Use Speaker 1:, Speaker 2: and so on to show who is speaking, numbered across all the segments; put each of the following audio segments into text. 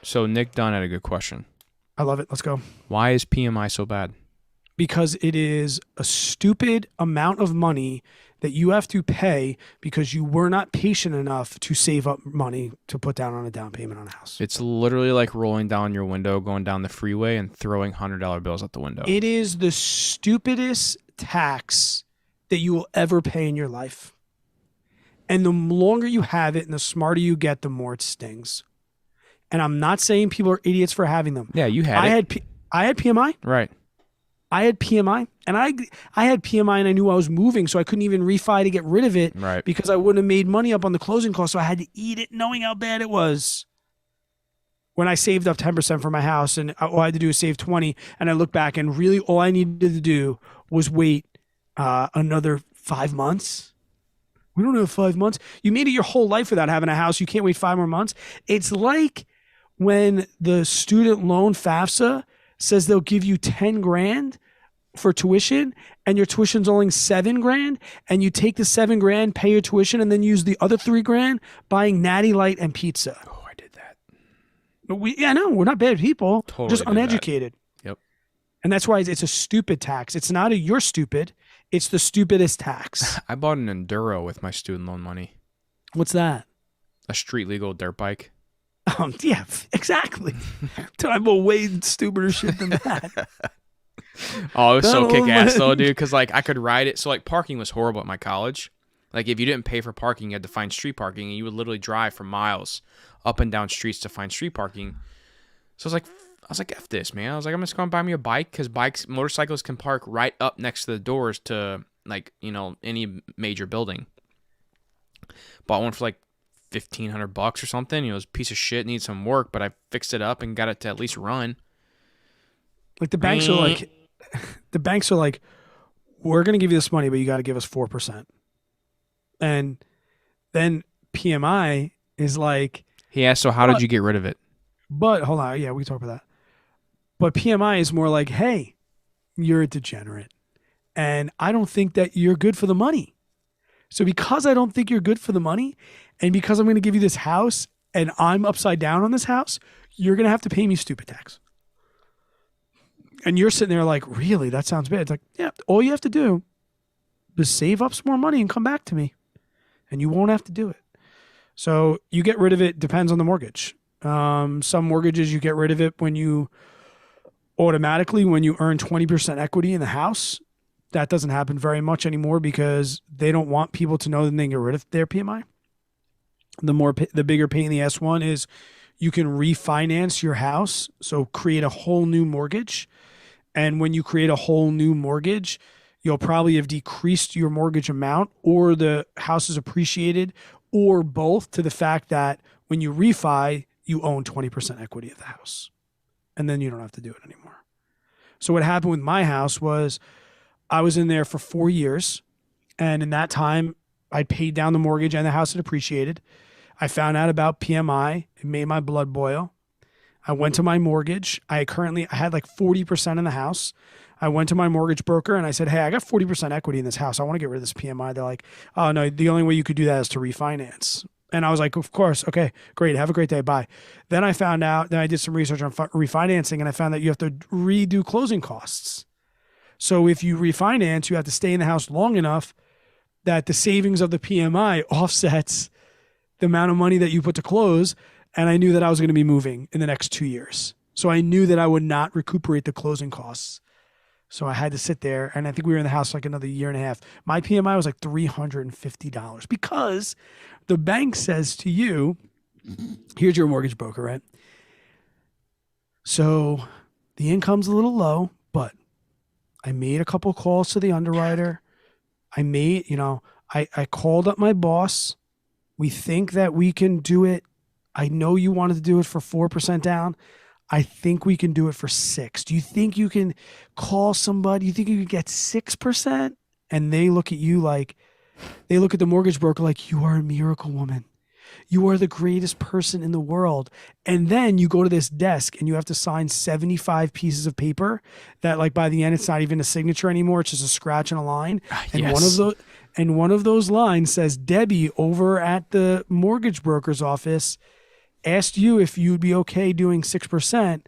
Speaker 1: So Nick Dunn had a good question.
Speaker 2: I love it. Let's go.
Speaker 1: Why is PMI so bad?
Speaker 2: Because it is a stupid amount of money that you have to pay because you were not patient enough to save up money to put down on a down payment on a house.
Speaker 1: It's literally like rolling down your window, going down the freeway, and throwing $100 bills out the window.
Speaker 2: It is the stupidest tax that you will ever pay in your life. And the longer you have it and the smarter you get, the more it stings. And I'm not saying people are idiots for having them.
Speaker 1: Yeah, you had it.
Speaker 2: I had PMI.
Speaker 1: Right.
Speaker 2: I had PMI, and I had PMI, and I knew I was moving, so I couldn't even refi to get rid of it,
Speaker 1: Right.
Speaker 2: Because I wouldn't have made money up on the closing cost, so I had to eat it knowing how bad it was. When I saved up 10% for my house, and all I had to do was save 20, and I look back, and really all I needed to do was wait another 5 months. We don't have 5 months. You made it your whole life without having a house. You can't wait 5 more months. It's like when the student loan FAFSA says they'll give you 10 grand for tuition and your tuition's only 7 grand, and you take the 7 grand, pay your tuition, and then use the other 3 grand buying Natty Light and pizza.
Speaker 1: Oh, I did that.
Speaker 2: But we're not bad people.
Speaker 1: Totally
Speaker 2: just
Speaker 1: did
Speaker 2: uneducated.
Speaker 1: That. Yep.
Speaker 2: And that's why it's a stupid tax. It's not a you're stupid. It's the stupidest tax.
Speaker 1: I bought an Enduro with my student loan money.
Speaker 2: What's that?
Speaker 1: A street legal dirt bike.
Speaker 2: Yeah, exactly. Dude, I bought way stupider shit than that.
Speaker 1: Oh, it was so kick-ass though, dude, because like I could ride it. So like parking was horrible at my college. Like if you didn't pay for parking, you had to find street parking, and you would literally drive for miles up and down streets to find street parking. So I was like, F this, man. I was like, I'm just going to buy me a bike, because motorcycles can park right up next to the doors to like, any major building. Bought one for like $1,500 or something. It was a piece of shit, needs some work, but I fixed it up and got it to at least run.
Speaker 2: Like the banks are like, we're going to give you this money, but you got to give us 4%. And then PMI is like,
Speaker 1: he asked, so how did you get rid of it?
Speaker 2: But hold on. Yeah, we can talk about that. But PMI is more like, hey, you're a degenerate, and I don't think that you're good for the money. So because I don't think you're good for the money, and because I'm going to give you this house and I'm upside down on this house, you're going to have to pay me stupid tax. And you're sitting there like, really? That sounds bad. It's like, yeah, all you have to do is save up some more money and come back to me, and you won't have to do it. So you get rid of it, depends on the mortgage. Some mortgages, you get rid of it when you earn 20% equity in the house. That doesn't happen very much anymore because they don't want people to know that they can get rid of their PMI. The bigger pain in the ass one is you can refinance your house. So create a whole new mortgage. And when you create a whole new mortgage, you'll probably have decreased your mortgage amount, or the house is appreciated, or both, to the fact that when you refi, you own 20% equity of the house. And then you don't have to do it anymore. So what happened with my house was I was in there for 4 years. And in that time, I paid down the mortgage and the house had appreciated. I found out about PMI. It made my blood boil. I went to my mortgage. I had like 40% in the house. I went to my mortgage broker and I said, hey, I got 40% equity in this house. I want to get rid of this PMI. They're like, oh, no, the only way you could do that is to refinance. And I was like, of course. Okay, great. Have a great day. Bye. Then I found out, then I did some research on refinancing, and I found that you have to redo closing costs. So if you refinance, you have to stay in the house long enough that the savings of the PMI offsets the amount of money that you put to close. And I knew that I was going to be moving in the next 2 years. So I knew that I would not recuperate the closing costs. So I had to sit there, and I think we were in the house like another year and a half. My PMI was like $350 because the bank says to you, here's your mortgage broker, right? So the income's a little low, but I made a couple calls to the underwriter. I called up my boss. We think that we can do it. I know you wanted to do it for 4% down. I think we can do it for 6%. Do you think you can call somebody? You think you can get 6%? And they look at you like, they look at the mortgage broker like, you are a miracle woman. You are the greatest person in the world. And then you go to this desk and you have to sign 75 pieces of paper that, like, by the end, it's not even a signature anymore. It's just a scratch and a line. And
Speaker 1: Yes.
Speaker 2: one of those lines says, Debbie over at the mortgage broker's office asked you if you'd be okay doing 6%.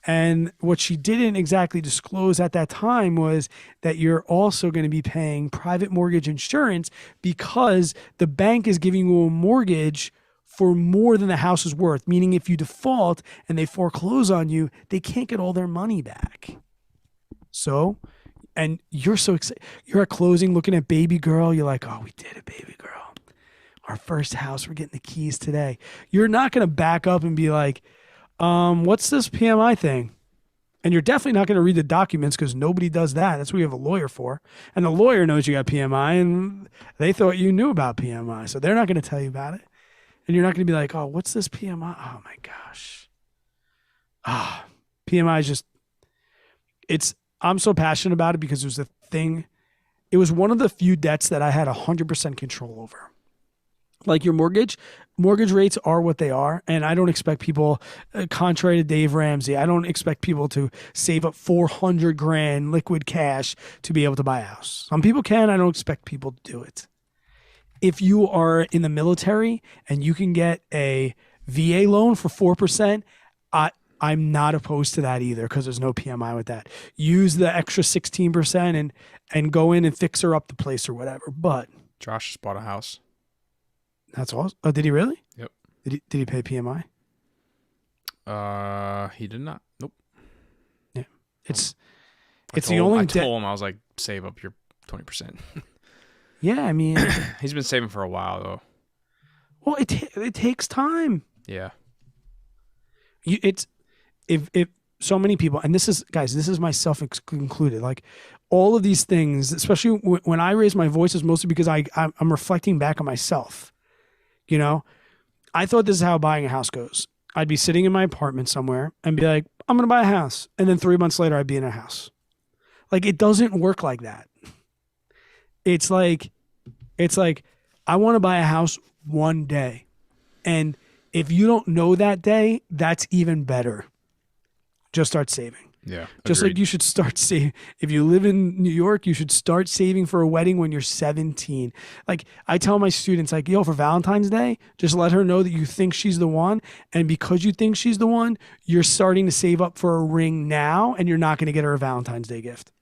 Speaker 2: And what she didn't exactly disclose at that time was that you're also going to be paying private mortgage insurance because the bank is giving you a mortgage for more than the house is worth. Meaning if you default and they foreclose on you, they can't get all their money back. So, and you're so excited. You're at closing looking at baby girl. You're like, oh, we did it, baby girl. Our first house. We're getting the keys today. You're not going to back up and be like, what's this PMI thing? And you're definitely not going to read the documents because nobody does that. That's what we have a lawyer for. And the lawyer knows you got PMI and they thought you knew about PMI. So they're not going to tell you about it. And you're not going to be like, oh, what's this PMI? Oh my gosh. PMI is just, I'm so passionate about it because it was the thing. It was one of the few debts that I had 100% control over. Like your mortgage rates are what they are. And I don't expect people, contrary to Dave Ramsey, I don't expect people to save up $400,000 liquid cash to be able to buy a house. Some people can. I don't expect people to do it. If you are in the military and you can get a VA loan for 4%, I'm not opposed to that either because there's no PMI with that. Use the extra 16% and go in and fix her up the place or whatever. But
Speaker 1: Josh just bought a house.
Speaker 2: That's awesome. Oh, did he really?
Speaker 1: Yep.
Speaker 2: Did he pay PMI?
Speaker 1: He did not. Nope.
Speaker 2: Yeah. It's
Speaker 1: I
Speaker 2: the only
Speaker 1: told him, I was like, save up your 20%.
Speaker 2: Yeah, I mean,
Speaker 1: He's been saving for a while though.
Speaker 2: well, it takes time.
Speaker 1: Yeah.
Speaker 2: If so many people, and this is myself included, like all of these things, especially when I raise my voice, is mostly because I'm reflecting back on myself. You know, I thought this is how buying a house goes. I'd be sitting in my apartment somewhere and be like, I'm going to buy a house. And then 3 months later, I'd be in a house. Like, it doesn't work like that. It's like, I want to buy a house one day. And if you don't know that day, that's even better. Just start saving.
Speaker 1: Yeah.
Speaker 2: Just
Speaker 1: agreed.
Speaker 2: like you should start saving. If you live in New York, you should start saving for a wedding when you're 17. Like I tell my students, like, yo, for Valentine's Day, just let her know that you think she's the one. And because you think she's the one, you're starting to save up for a ring now and you're not going to get her a Valentine's Day gift.